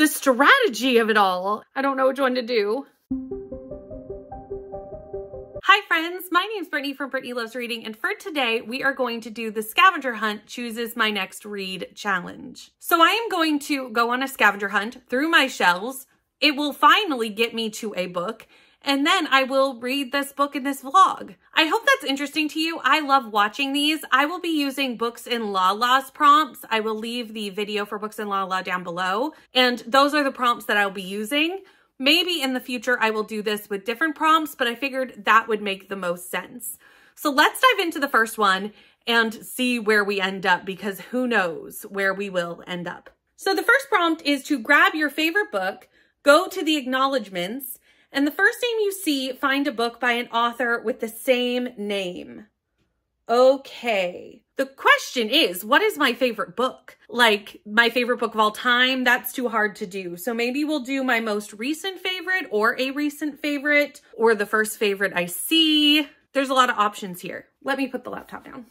the strategy of it all. I don't know which one to do. Hi friends, my name's Brittany from Brittany Loves Reading, and for today we are going to do the scavenger hunt chooses my next read challenge. So I am going to go on a scavenger hunt through my shelves. It will finally get me to a book, and then I will read this book in this vlog. I hope that's interesting to you. I love watching these. I will be using Books in Lala's prompts. I will leave the video for Books in Lala down below, and those are the prompts that I'll be using. Maybe in the future I will do this with different prompts, but I figured that would make the most sense. So let's dive into the first one and see where we end up, because who knows where we will end up. So the first prompt is to grab your favorite book, go to the acknowledgements, and the first name you see, find a book by an author with the same name. Okay. The question is, what is my favorite book? Like my favorite book of all time? That's too hard to do. So maybe we'll do my most recent favorite or a recent favorite or the first favorite I see. There's a lot of options here. Let me put the laptop down.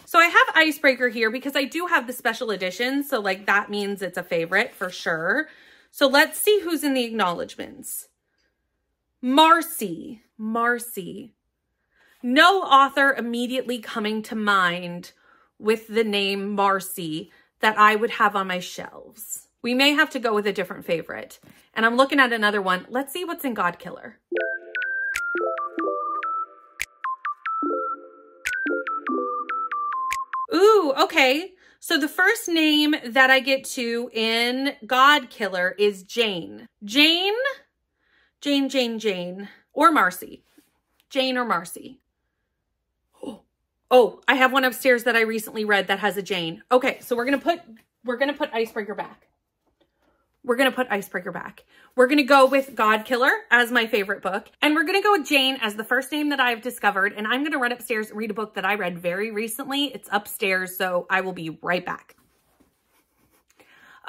So I have Icebreaker here because I do have the special edition. So like that means it's a favorite for sure. So let's see who's in the acknowledgements. Marcy. No author immediately coming to mind with the name Marcy that I would have on my shelves. We may have to go with a different favorite. And I'm looking at another one. Let's see what's in God Killer. Ooh, okay. So the first name that I get to in God Killer is Jane. Jane, or Marcy. Jane or Marcy. Oh, I have one upstairs that I recently read that has a Jane. Okay, so we're gonna put Icebreaker back. We're gonna go with God Killer as my favorite book, and we're gonna go with Jane as the first name that I've discovered, and I'm gonna run upstairs and read a book that I read very recently. It's upstairs, so I will be right back.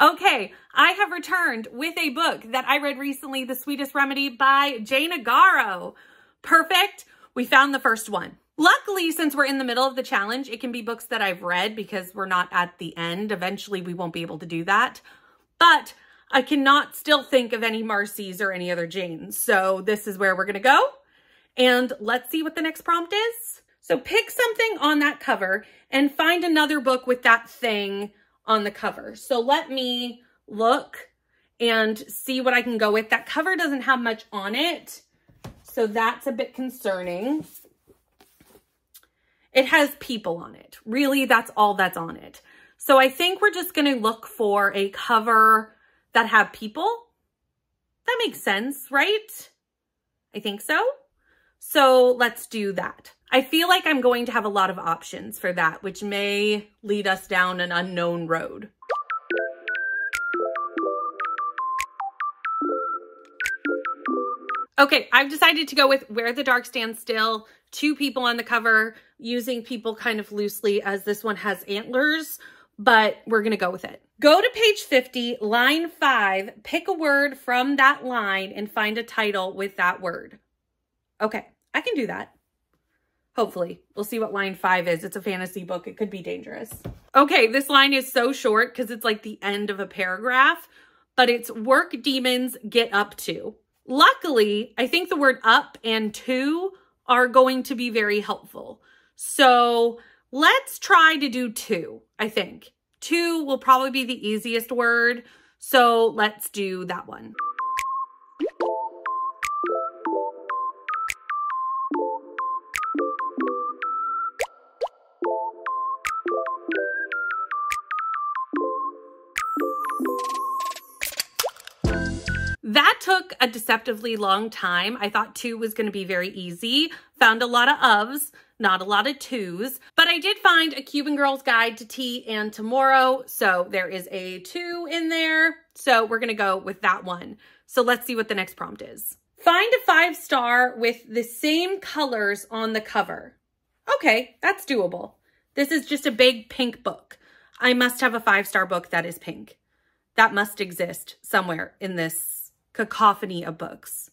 Okay, I have returned with a book that I read recently, The Sweetest Remedy by Jane Agaro. Perfect. We found the first one. Luckily, since we're in the middle of the challenge, it can be books that I've read because we're not at the end. Eventually, we won't be able to do that. But I cannot still think of any Marcys or any other Janes. So this is where we're going to go. And let's see what the next prompt is. So pick something on that cover and find another book with that thing on the cover. So let me look and see what I can go with. That cover doesn't have much on it, so that's a bit concerning. It has people on it. Really, that's all that's on it. So I think we're just going to look for a cover that have people. That makes sense, right? I think so. So let's do that. I feel like I'm going to have a lot of options for that, which may lead us down an unknown road. Okay, I've decided to go with Where the Dark Stands Still. 2 people on the cover, using people kind of loosely as this one has antlers, but we're going to go with it. Go to page 50, line 5, pick a word from that line and find a title with that word. Okay, I can do that. Hopefully. We'll see what line 5 is. It's a fantasy book. It could be dangerous. Okay, this line is so short because it's like the end of a paragraph, but it's work demons get up to. Luckily, I think the word up and to are going to be very helpful. So let's try to do 2, I think. 2 will probably be the easiest word. So let's do that one. That took a deceptively long time. I thought 2 was going to be very easy. Found a lot of ofs, not a lot of 2s. But I did find A Cuban Girl's Guide to Tea and Tomorrow. So there is a 2 in there. So we're going to go with that one. So let's see what the next prompt is. Find a 5-star with the same colors on the cover. Okay, that's doable. This is just a big pink book. I must have a 5-star book that is pink. That must exist somewhere in this cacophony of books.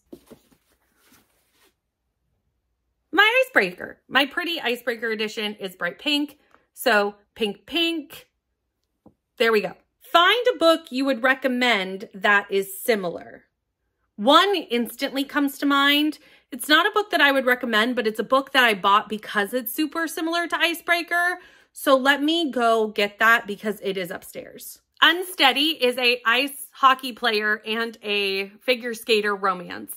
My icebreaker, my pretty icebreaker edition is bright pink. So pink, pink. There we go. Find a book you would recommend that is similar. One instantly comes to mind. It's not a book that I would recommend, but it's a book that I bought because it's super similar to Icebreaker. So let me go get that because it is upstairs. Unsteady is a ice hockey player and a figure skater romance.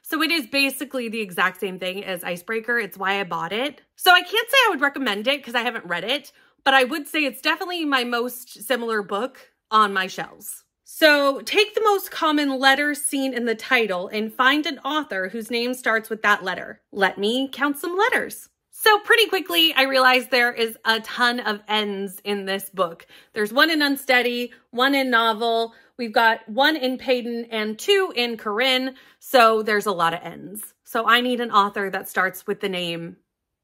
So it is basically the exact same thing as Icebreaker. It's why I bought it. So I can't say I would recommend it because I haven't read it, but I would say it's definitely my most similar book on my shelves. So take the most common letter seen in the title and find an author whose name starts with that letter. Let me count some letters. So pretty quickly, I realized there is a ton of N's in this book. There's one in Unsteady, one in Novel. We've got one in Payton and two in Corinne. So there's a lot of N's. So I need an author that starts with the name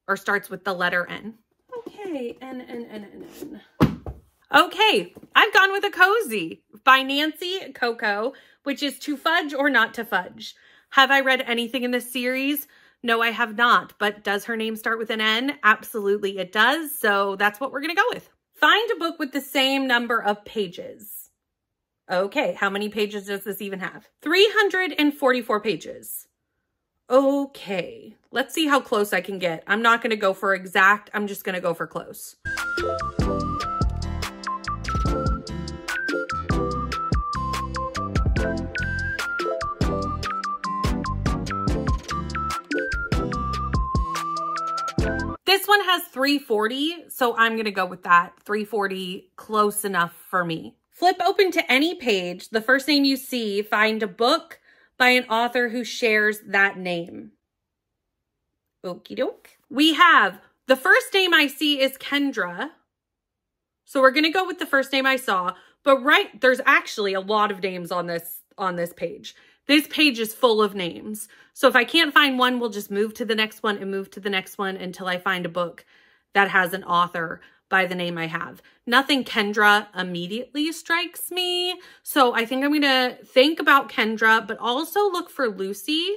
or starts with the letter N. Okay, N. Okay, I've gone with A Cozy by Nancy Coco, which is To Fudge or Not to Fudge. Have I read anything in this series? No, I have not, but does her name start with an N? Absolutely it does, so that's what we're gonna go with. Find a book with the same number of pages. Okay, how many pages does this even have? 344 pages. Okay, let's see how close I can get. I'm not gonna go for exact, I'm just gonna go for close. This one has 340, so I'm going to go with that. 340, close enough for me. Flip open to any page. The first name you see, find a book by an author who shares that name. Okie doke. We have, the first name I see is Kendra. So we're going to go with the first name I saw. But there's actually a lot of names on this page. This page is full of names. So if I can't find one, we'll just move to the next one and move to the next one until I find a book that has an author by the name I have. Nothing Kendra immediately strikes me. So I think I'm going to think about Kendra, but also look for Lucy.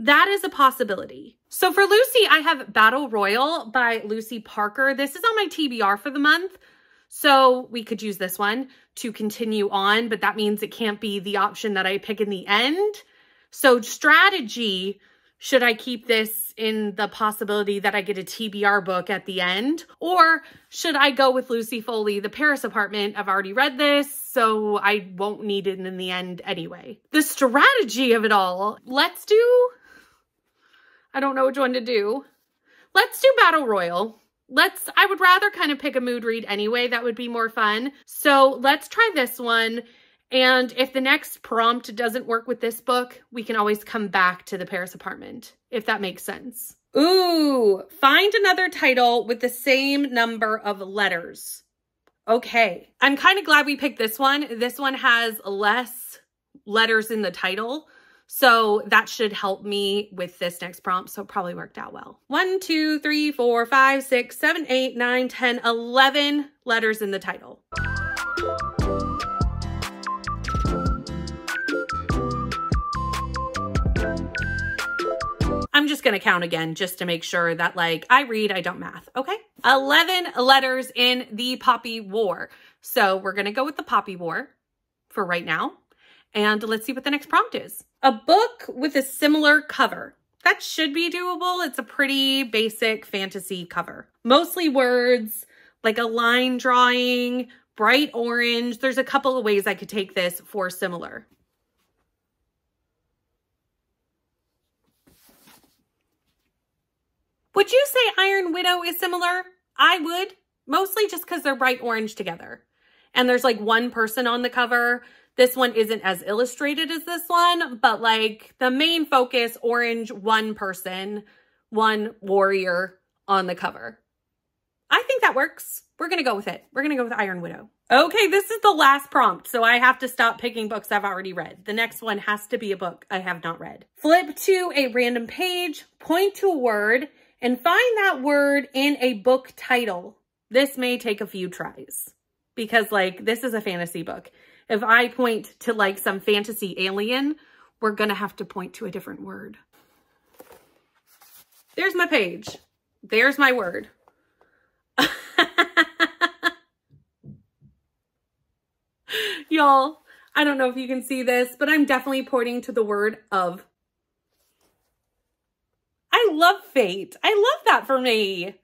That is a possibility. So for Lucy, I have Battle Royal by Lucy Parker. This is on my TBR for the month. So we could use this one to continue on, but that means it can't be the option that I pick in the end. So strategy, should I keep this in the possibility that I get a TBR book at the end? Or should I go with Lucy Foley, The Paris Apartment? I've already read this, so I won't need it in the end anyway. The strategy of it all, I don't know which one to do. Let's do Battle Royal. I would rather kind of pick a mood read anyway. That would be more fun. So let's try this one. And if the next prompt doesn't work with this book, we can always come back to The Paris Apartment, if that makes sense. Ooh, find another title with the same number of letters. Okay, I'm kind of glad we picked this one. This one has less letters in the title. So that should help me with this next prompt. So it probably worked out well. 1, 2, 3, 4, 5, 6, 7, 8, 9, 10, 11 letters in the title. I'm just going to count again just to make sure that I read, I don't math. Okay. 11 letters in the Poppy War. So we're going to go with the Poppy War for right now. And let's see what the next prompt is. A book with a similar cover. That should be doable. It's a pretty basic fantasy cover. Mostly words, like a line drawing, bright orange. There's a couple of ways I could take this for similar. Would you say Iron Widow is similar? I would, mostly just because they're bright orange together. And there's one person on the cover. This one isn't as illustrated as this one, but the main focus, orange, one person, one warrior on the cover. I think that works. We're going to go with it. We're going to go with Iron Widow. Okay, this is the last prompt, so I have to stop picking books I've already read. The next one has to be a book I have not read. Flip to a random page, point to a word, and find that word in a book title. This may take a few tries because this is a fantasy book. If I point to some fantasy alien, we're going to have to point to a different word. There's my page. There's my word. Y'all, I don't know if you can see this, but I'm definitely pointing to the word of. I love fate. I love that for me.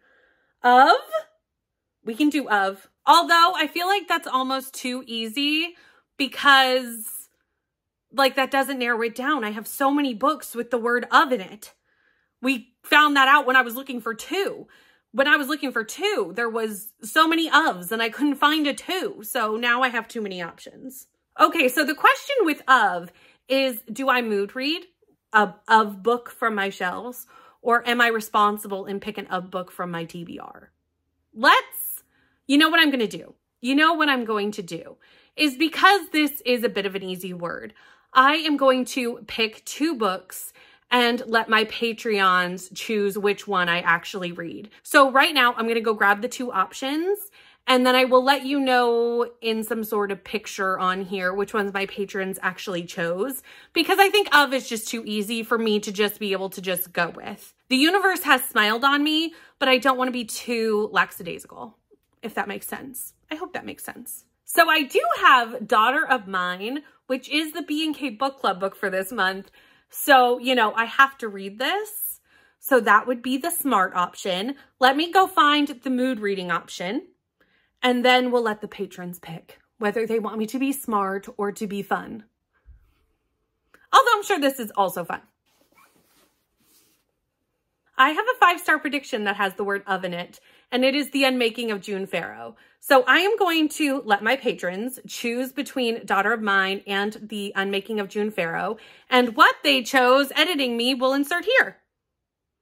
Of? We can do of. Although I feel like that's almost too easy because like that doesn't narrow it down. I have so many books with the word of in it. We found that out when I was looking for two. When I was looking for two, there was so many ofs and I couldn't find a two. So now I have too many options. Okay, so the question with of is, do I mood read a of book from my shelves, or am I responsible in picking a book from my TBR? You know what I'm going to do? You know what I'm going to do is, because this is a bit of an easy word, I am going to pick two books and let my Patreons choose which one I actually read. So right now I'm going to go grab the two options, and then I will let you know in some sort of picture on here which ones my patrons actually chose, because I think of is just too easy for me to just be able to just go with. The universe has smiled on me, but I don't want to be too lackadaisical, if that makes sense. I hope that makes sense. So I do have Daughter of Mine, which is the B&K Book Club book for this month. So, you know, I have to read this. So that would be the smart option. Let me go find the mood reading option, and then we'll let the patrons pick whether they want me to be smart or to be fun. Although I'm sure this is also fun. I have a 5-star prediction that has the word of in it, and it is The Unmaking of June Farrow. So I am going to let my patrons choose between Daughter of Mine and The Unmaking of June Farrow, and what they chose editing me will insert here.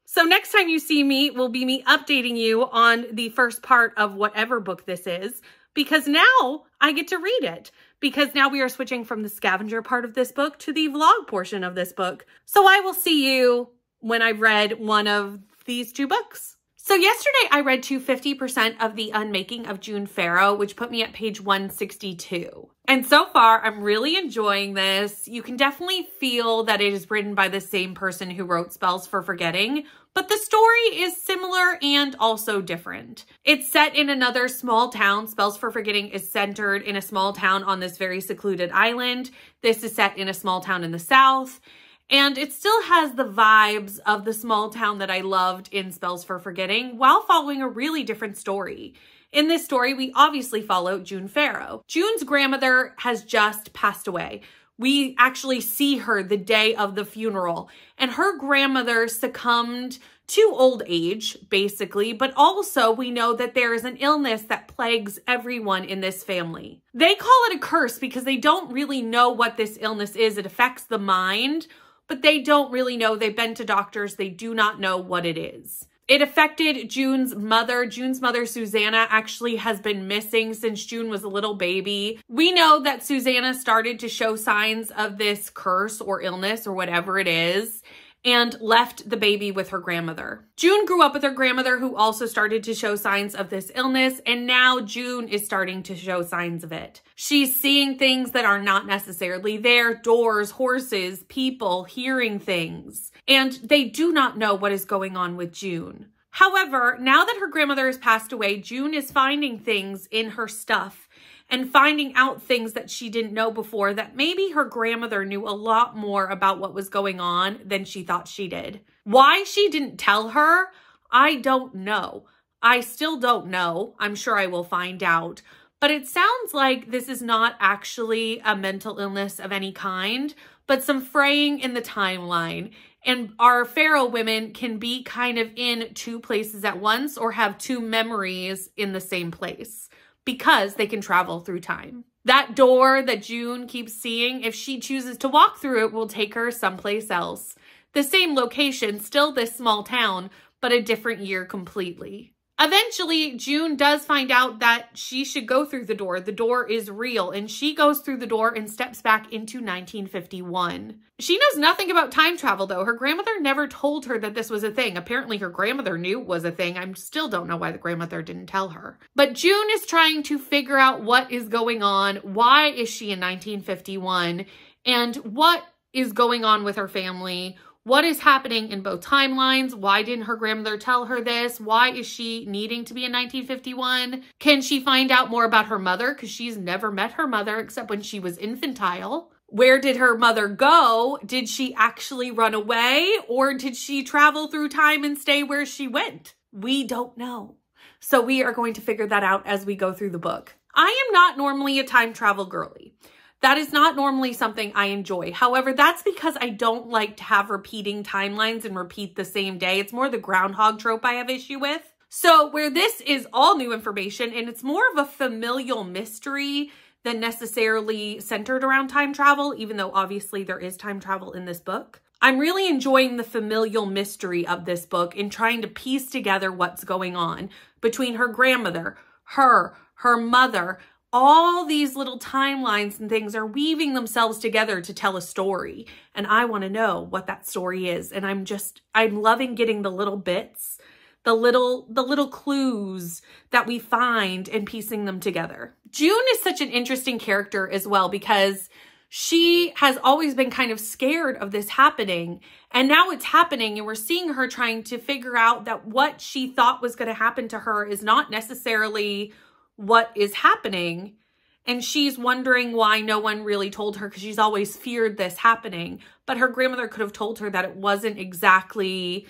So next time you see me will be me updating you on the first part of whatever book this is, because now I get to read it, because now we are switching from the scavenger part of this book to the vlog portion of this book. So I will see you when I've read one of these two books. So yesterday I read to 50% of The Unmaking of June Farrow, which put me at page 162. And so far, I'm really enjoying this. You can definitely feel that it is written by the same person who wrote Spells for Forgetting, but the story is similar and also different. It's set in another small town. Spells for Forgetting is centered in a small town on this very secluded island. This is set in a small town in the south. And it still has the vibes of the small town that I loved in Spells for Forgetting, while following a really different story. In this story, we obviously follow June Farrow. June's grandmother has just passed away. We actually see her the day of the funeral, and her grandmother succumbed to old age, basically, but also we know that there is an illness that plagues everyone in this family. They call it a curse because they don't really know what this illness is. It affects the mind, but they don't really know. They've been to doctors. They do not know what it is. It affected June's mother. June's mother, Susanna, actually has been missing since June was a little baby. We know that Susanna started to show signs of this curse or illness or whatever it is, and left the baby with her grandmother. June grew up with her grandmother, who also started to show signs of this illness, and now June is starting to show signs of it. She's seeing things that are not necessarily there: doors, horses, people, hearing things. And they do not know what is going on with June. However, now that her grandmother has passed away, June is finding things in her stuff and finding out things that she didn't know before, that maybe her grandmother knew a lot more about what was going on than she thought she did. Why she didn't tell her, I don't know. I still don't know. I'm sure I will find out. But it sounds like this is not actually a mental illness of any kind, but some fraying in the timeline. And our Farrow women can be kind of in two places at once, or have two memories in the same place, because they can travel through time. That door that June keeps seeing, if she chooses to walk through it, will take her someplace else. The same location, still this small town, but a different year completely. Eventually, June does find out that she should go through the door. The door is real, and she goes through the door and steps back into 1951. She knows nothing about time travel, though. Her grandmother never told her that this was a thing. Apparently, her grandmother knew it was a thing. I still don't know why the grandmother didn't tell her. But June is trying to figure out what is going on. Why is she in 1951? And what is going on with her family? What is happening in both timelines? Why didn't her grandmother tell her this? Why is she needing to be in 1951? Can she find out more about her mother? Because she's never met her mother except when she was infantile. Where did her mother go? Did she actually run away? Or did she travel through time and stay where she went? We don't know. So we are going to figure that out as we go through the book. I am not normally a time travel girly. That is not normally something I enjoy. However, that's because I don't like to have repeating timelines and repeat the same day. It's more the groundhog trope I have issue with. So where this is all new information and it's more of a familial mystery than necessarily centered around time travel, even though obviously there is time travel in this book. I'm really enjoying the familial mystery of this book and trying to piece together what's going on between her grandmother, her mother. All these little timelines and things are weaving themselves together to tell a story. And I want to know what that story is. And I'm loving getting the little bits, the little clues that we find and piecing them together. June is such an interesting character as well because she has always been kind of scared of this happening. And now it's happening and we're seeing her trying to figure out that what she thought was going to happen to her is not necessarily what is happening. And she's wondering why no one really told her because she's always feared this happening. But her grandmother could have told her that it wasn't exactly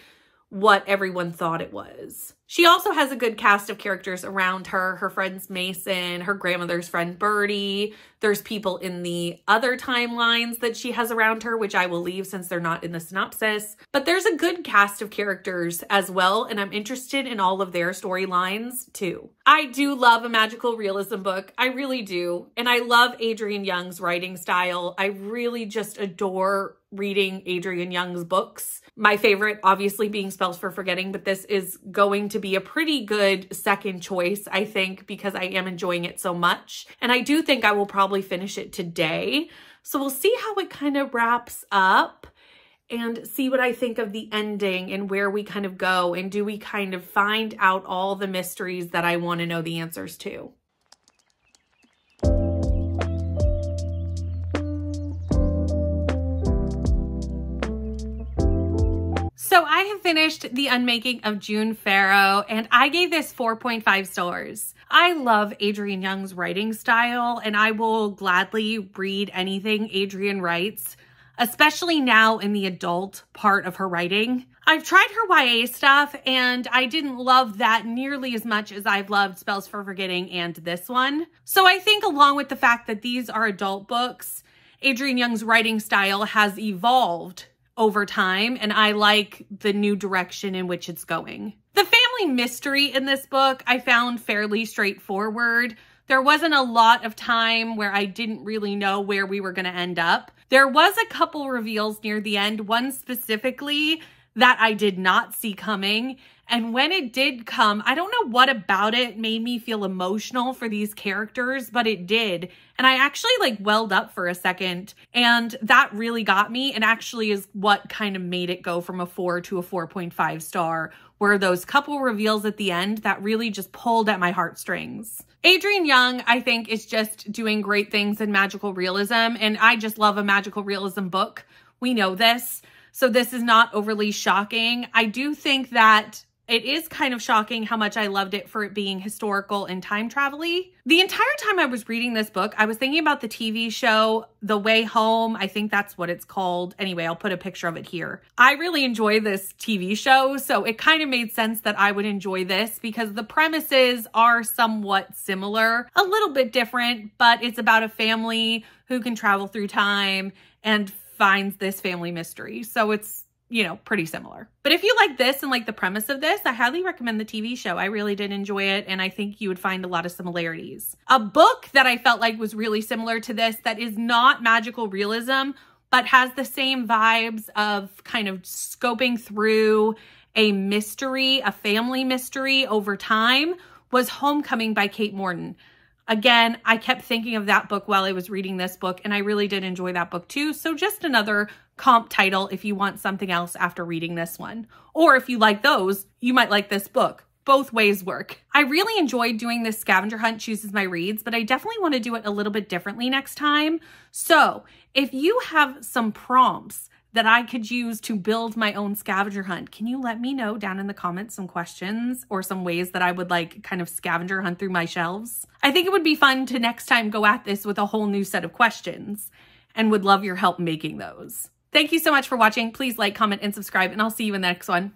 what everyone thought it was. She also has a good cast of characters around her. Her friends Mason, her grandmother's friend Birdie. There's people in the other timelines that she has around her, which I will leave since they're not in the synopsis. But there's a good cast of characters as well, and I'm interested in all of their storylines too. I do love a magical realism book. I really do. And I love Adrienne Young's writing style. I really just adore reading Adrienne Young's books. My favorite obviously being Spells for Forgetting, but this is going to be a pretty good second choice, I think, because I am enjoying it so much. And I do think I will probably finish it today. So we'll see how it kind of wraps up and see what I think of the ending and where we kind of go. And do we kind of find out all the mysteries that I want to know the answers to? So I have finished The Unmaking of June Farrow and I gave this 4.5 stars. I love Adrienne Young's writing style and I will gladly read anything Adrienne writes, especially now in the adult part of her writing. I've tried her YA stuff and I didn't love that nearly as much as I've loved Spells for Forgetting and this one. So I think along with the fact that these are adult books, Adrienne Young's writing style has evolved over time, and I like the new direction in which it's going. The family mystery in this book I found fairly straightforward. There wasn't a lot of time where I didn't really know where we were going to end up. There was a couple reveals near the end, one specifically that I did not see coming. And when it did come, I don't know what about it made me feel emotional for these characters, but it did. And I actually welled up for a second, and that really got me and actually is what kind of made it go from a 4 to a 4.5 star, were those couple reveals at the end that really just pulled at my heartstrings. Adrienne Young, I think, is just doing great things in magical realism, and I just love a magical realism book. We know this, so this is not overly shocking. I do think that it is kind of shocking how much I loved it for it being historical and time travel-y. The entire time I was reading this book, I was thinking about the TV show, The Way Home. I think that's what it's called. Anyway, I'll put a picture of it here. I really enjoy this TV show, so it kind of made sense that I would enjoy this because the premises are somewhat similar, a little bit different, but it's about a family who can travel through time and finds this family mystery. So it's, you know, pretty similar. But if you like this and like the premise of this, I highly recommend the TV show. I really did enjoy it, and I think you would find a lot of similarities. A book that I felt like was really similar to this that is not magical realism, but has the same vibes of kind of scoping through a mystery, a family mystery over time, was Homecoming by Kate Morton. Again, I kept thinking of that book while I was reading this book, and I really did enjoy that book too. So just another comp title if you want something else after reading this one. Or if you like those, you might like this book. Both ways work. I really enjoyed doing this scavenger hunt chooses my reads, but I definitely want to do it a little bit differently next time. So if you have some prompts that I could use to build my own scavenger hunt? Can you let me know down in the comments some questions or some ways that I would like kind of scavenger hunt through my shelves? I think it would be fun to next time go at this with a whole new set of questions and would love your help making those. Thank you so much for watching. Please like, comment, and subscribe, and I'll see you in the next one.